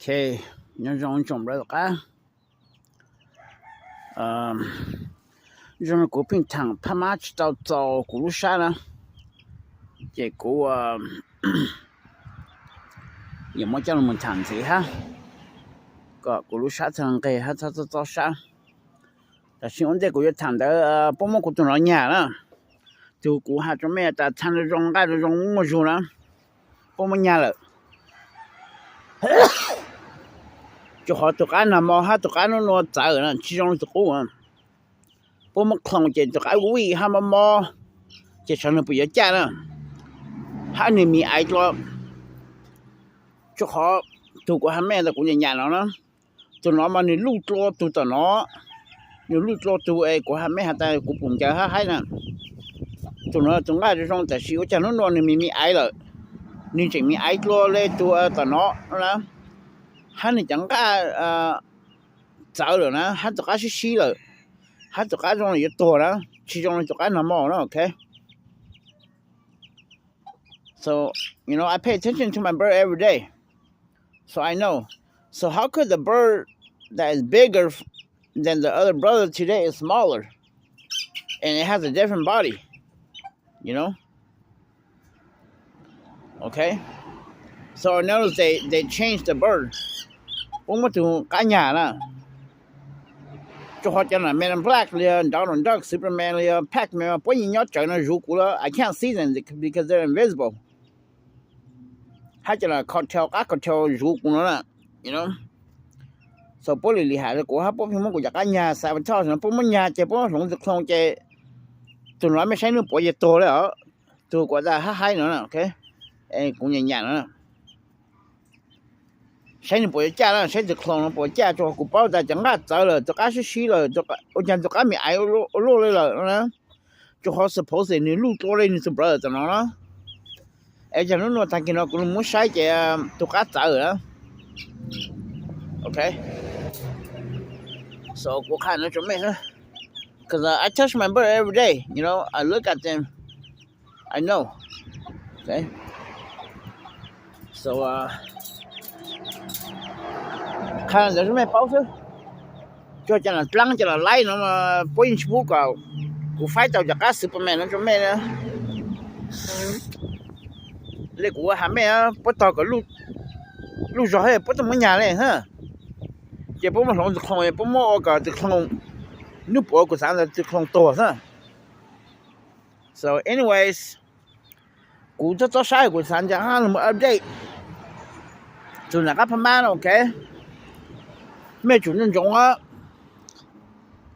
OK，那种种不个，种股平常拍马去到找咕噜山了，结果也没叫那么长子哈，个咕噜山上给他找山，但是我这个月谈的不么古多少年了，就古还准备在谈的种干的种我说了，不么年了。就好多干那么哈多干那早了，其中是个啊，不么空间就还为他们么，就成了不要讲了，还你没爱着，就好都过还没的过年了呢，就那么你路多都到那，你路多都哎过还没还在过本家还呢，就那总爱这种但是我讲那你没爱了，你这没爱着嘞都到那了。还你讲个早了呢，还做个是死了，还做个种也多了，其中做个那么了 ，OK。So I pay attention to my bird every day, so I know. So how could the bird that is bigger than the other brother today is smaller, and it has a different body, Okay. So I noticed they changed the bird. 我们就干nhà了，就好像那 Man in Black 了 Donald Duck Superman 了 Pac-Man 不然要找那入股了 I can't see them because they're invisible 还叫那靠跳入股了 so 不厉害了过还不平么过家干nhà 三分超不么nhà 这不从这空这就那没谁能不也多了就过在还呢 OK 工人nhà了谁不会嫁了，谁就可能不嫁做古包在讲个走了，这个是死了，这个我讲这个没爱落来了，就好 suppose 你路多了你是不知道怎么了，讲那他给那个没晒的，这个走了 ，OK， so 我看那准备是 ，cause I touch my bird every day, I look at them, I know, okay, so 看这是没包子，就讲了冷就了来那么不允许不搞，我快到这个Superman那准备呢，那个还没啊，不到个路上还不怎么样嘞哈，这不么从这空也不么个这空，你不个啥子这空多是 ，so anyways， 我这做啥个参加哈那么 update， 就那个拍卖了 ，OK。没做那种啊，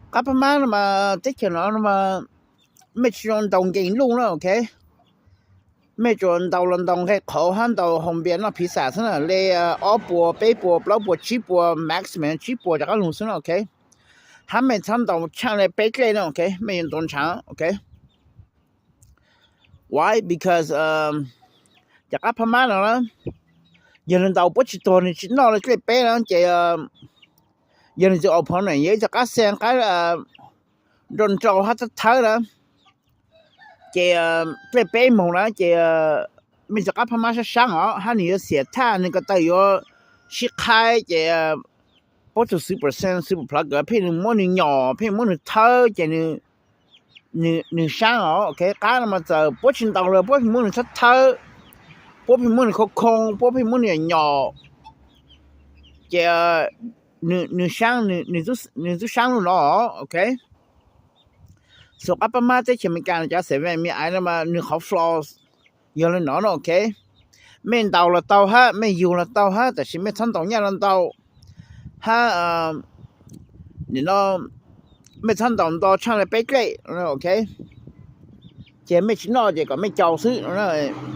搞不嘛那么这些人那么没去用动进路了 ，OK？ 没做到轮动去靠喊到后边那披萨上了，来二波、北波、老波、七波、maximum 七波这个路上了 ，OK？ 还没唱到唱来北来呢 ，OK？ 没人动唱 ，OK？Why? Because 这个拍卖了，有人到不去多，你去闹了这北人这有就朋友也就个先个人造他的头了这这北门了这没这个他妈是上啊他你要写他那个都要是开这不是 super plug 配你摸你鸟配摸你头这你上啊 OK 干了嘛就不知道了不摸你头不摸你空不摸你鸟这你想你就想了 OK 所以爸妈在前面干家7没爱了嘛你好 flaws 有了喏 OK 没到了到哈没有了到哈但是没唱到了到哈你那没唱到唱了北来 OK 这没去那这个没教书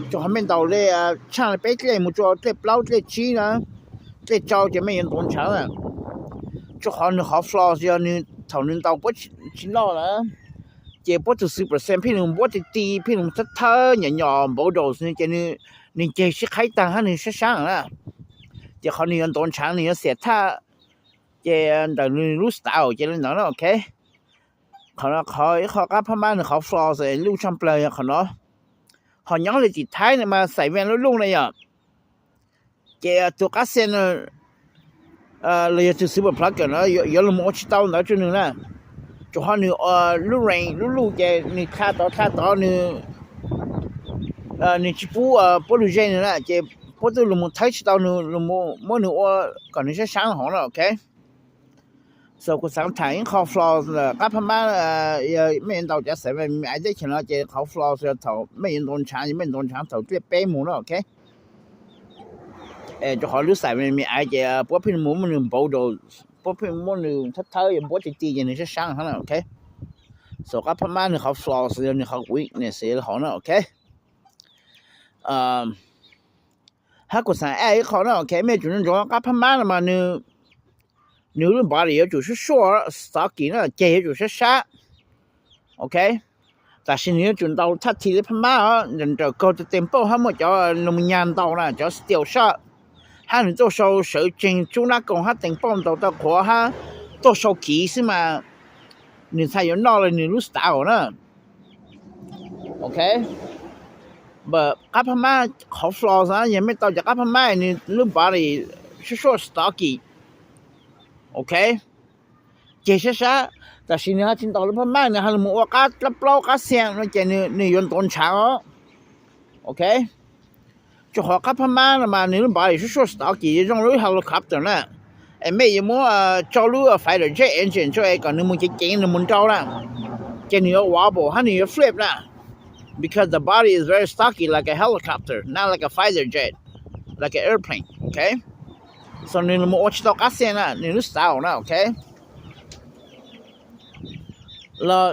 就还没到了唱了北来没做这老这鸡呢这招就没人懂唱了就好你好 flaws 要你头人到不去闹了这不就是 10% 譬如我的低譬如他人没到是这你这是开单哈你是上了这好你人懂唱你要写他这等你路 style 这能了 OK 可能เขาก็พม่าเขา flaws ลูกช่ำเปลยเขาเนาะเขายังเลยจิตท้ายเนี่ยมาใส่แว่นแล้วลุงเลยอ่ะเจตัวกัสเซน เลยจะซื้อplug กันนะ有了么去到那就能了就好你路人路给你看到你你去不路线了这不都么太去到你么你我可能是想好了 OK so กูสังถ่ายเขา floor ก็พม่าไม่เห็น到จะเสร็จไม่ไอ้ได้เห็นแล้วจะเขา floor 头ไม่เห็นโดนช้างไม่โดนช้าง头这背หมู了 OK就好รู้ใส่ไม่ไอ้จะพวกพี่หมูมันบ่โดพวกพี่หมูนี่ถ้าเธอยังบ่จะตีอย่างนี้ช้างเขาน่ะ OK so ก็พม่านี่เขา floor นี่เขา weakness เขาน่ะ OKถ้ากูสั่งไอ้เขาน่ะ OK ไม่จุดนั้นก็พม่าน่ะมานี่牛人把里就是说 stocky 呢这就是啥 OK 但是你准到他提的嘛人这高的 tempo 他们叫那么年到了叫 still shot 他们做手真就那讲他 tempo 到过他做手机是嘛你才有闹了你路 style 呢 OK 不กับพม่าเขา flaws นะยังไม่到จากกับพม่านี่ลูกบาลี是说 stocky OK 这是啥但是你听到了พม่าเนี่ยมันว่ากัดปลอกกัดเสียง那这你用ต้นช้าง OK 就好กับพม่า嘛你把是说 stocky 这种 helicopter 呢ไม่有么着陆 fighter jet engine 就个你们就见你们着了这你要 wobble 还你要 flip 啦 because the body is very stocky like a helicopter not like a fighter jet like an airplane okay so 你们我知道กัดเสียงนะ你รู้ style นะ okay แล้ว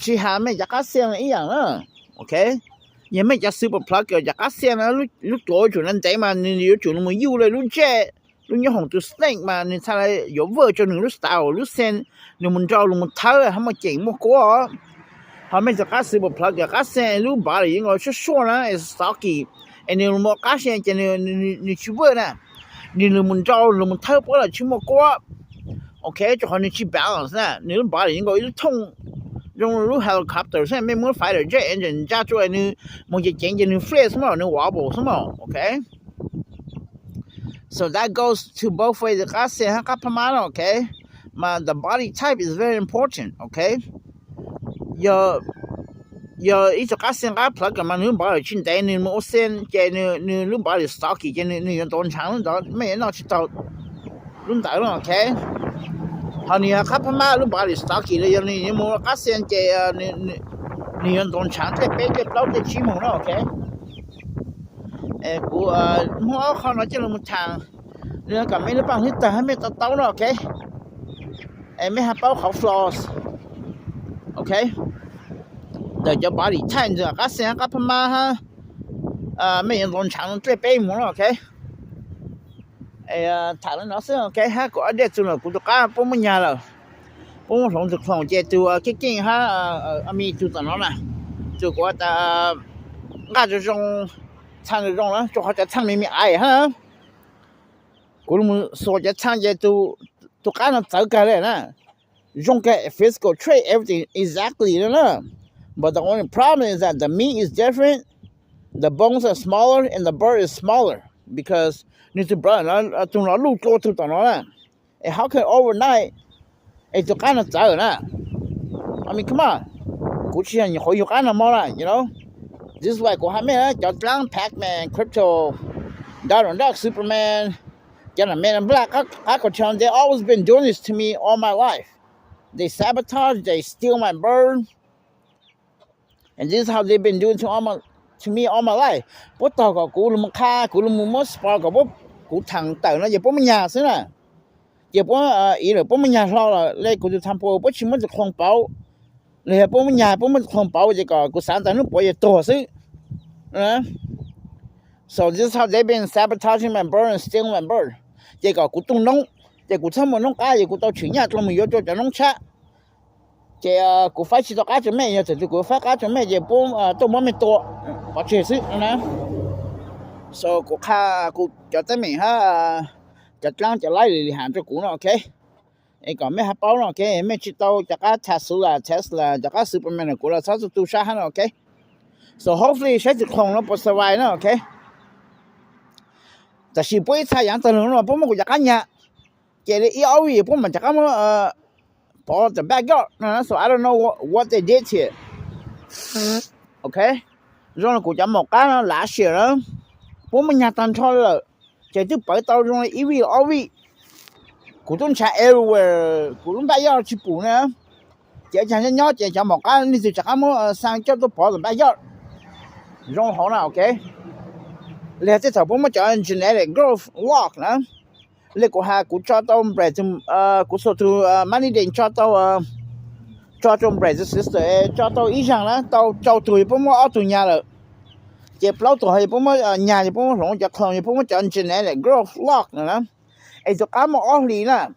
ที่หาไม่อยากกัดเสียงอีกอย่างนะ okay ยังไม่อยากซื้อplug อยากกัดเสียงนะลูกตัวจุดนั้นใจมา你有จุดมันอยู่เลยลูกเจ้ลูกยังของตัว snake มา你才来有味就你รู้ style รู้เซน你们知道你们睇他们勁冇過他们就กัดซื้อplug อยากกัดเสียงลูกบาลี應該是說นะ is stocky and 你冇กัดเสียงจะ你去問นะ你们知道你们睇過了去冇過OK 就好你去 balance 呢你们把应该一通用 helicopter 现在没么 fighter jet engine 加出来你么就简简你 flip 什么你 wobble 什么 OK so that goes to both ways ก็เสียงกับพม่า OK the body type is very important OK 要一直个เสียงกับ plug 嘛你把去带你么先给你把 stocky 给你用多长的没人拿去到轮到了 OK好你看พม่าลูกบาลี stocky เลยนี่มัวก็เสียงเจนี่ยันตอนช้างแต่เป๊ะเปล่าแต่ชิมของเราโอเคกูมัวเขาเนาะจะลงมาทางเรื่องกับไม่ได้ปังที่แต่ให้ไม่ตัดเต้าเนาะโอเคไม่หาเป้าเขา flaws โอเคแต่จะบาลีใช่จะก็เสียงกับพม่าฮะไม่ยันตอนช้างแต่เป๊ะหมดโอเคถามแล้วเนาะซึ่งโอเคฮะก็เด็ดสุดแล้วกูจะกล้าปุ๊บมันยาแล้วปุ๊บของจุดของเจตัวกิ๊กๆฮะมีจุดตอนนั้นน่ะจุดก็จะก็จะจง唱这种了就好像唱明明爱哈กูมัน说จะ唱เจตัวการนั้น走开了นะ用个 physical trait everything exactly 了นะ but the only problem is that the meat is different the bones are smaller and the bird is smaller becauseนี่ตัวบรานะตัวนั้นลูกโตตัวตอนนั้นนะhow can overnight ตัวการนั้นเจอนะ I mean come on กูเชื่อ你会有การนั้นมั้งล่ะ you know this is why กูหาไม่นะจัดตั้ง Pac-Man Crypto Donald Duck Superman จัด Man in Black Aquaton they always been doing this to me all my life they sabotage they steal my bird and this is how they've been doing to me all my life ปุ๊บต่อกับกูลงมาฆ่ากูลงมาสปอร์กับปุ๊บกูถังเต่านะอย่าปุ๊บมันยาซินะอย่าปุ๊บอีหรือปุ๊บมันยาเราละเลยกูจะทำปุ๊บชิมันจะคลองเป้าเลยปุ๊บมันยาปุ๊บมันคลองเป้าจะก่อกูสารแต่นู้นปุ๊บอย่าตัวซินะ so this is how they've been sabotaging my bird and stealing my bird จะก่อกูตุ้งน้องจะกูทำมันน้องกายจะกูต้องถือยาตรงมือยจะน้องชะจะกูไฟชิดกาจะแม่เนี่ยจะกูไฟกาจะแม่จะปุ๊บตัวมันไม่ตัวพอเชื่อซินะ so กูฆ่ากูจะแต่ไม่ฮะจะล้างจะไล่เลยหาจะกูเนาะโอเคก็ไม่หาเป้าเนาะโอเคไม่ชิดโตจะก็Teslaจะก็ Superman กูละถ้าจะตู้ชาเนาะโอเค so hopefully ใช้จุดคงเนาะปสบายเนาะโอเคแต่สิป่วยถ้าอย่างตอนนั้นเนาะปุ๊บมันกูจะกันเนี่ย get it ERV พวกมันจะเข้ามาfor the backyard so I don't know what they did here okay rồiกูจะmột cái lạ xỉa đó bố mình nhà tàn thôi là chạy từ bởi tàu rồi EV RVกูต้องใช้ everywhere กูต้องได้ยอดชิปูนะchạy chẳng cho nhớ chạy chẳng một cái đi từ chắc mà sang cho tôi for the backyard rồi họ nào okay lẽ thế thằng bố mà cho genetic growth lock nữa lẽ của hai của cho tao bread của số tu money định cho tao cho tao bread sister cho tao ý rằng là tao cho tụi bố mà ở tụi nhà rồi chỉ lâu tụi bố mà nhà thì bố mà rong cho con thì bố mà cho genetic growth lock nữa ấy cho cá mà ở lì nè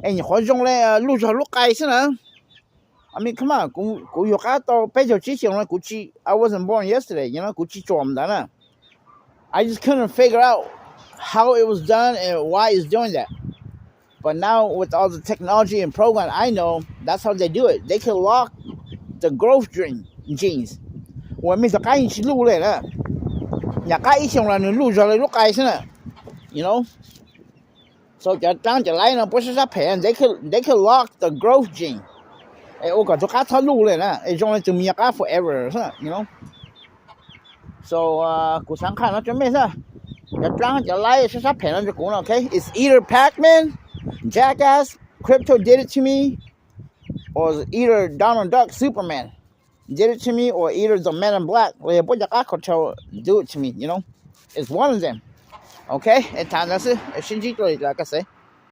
ấy nhiều khó dùng lại lúc cho lúc cày xí nữa I mean come on cũng yêu cá tao bây giờ chỉ là cũng chỉ I wasn't born yesterday you know cũng chỉ trộm đó nè I just couldn't figure out how it was done and why it's doing that. But now with all the technology and program I know, that's how they do it. They can lock the growth genes. When mình cái chỉ lưu lại nè. Nhà cái xong là nó lưu rồi lúc cái nữa. You know? So cho trang cho lại nó bớt sát phèn, they can lock the growth gene. Ê ô cả cho cá thao lưu lại nè. Ê trong này từ nhà cá forever, you know? So cuộc sáng khai nó cho mấy sao? Your life is up here, okay? It's either Pac-Man, Jackass, Crypto did it to me, or it's either Donald Duck, Superman did it to me, or either the Man in Black, do it to me, you know? It's one of them. Okay? And time that's it. Shinji, like I say.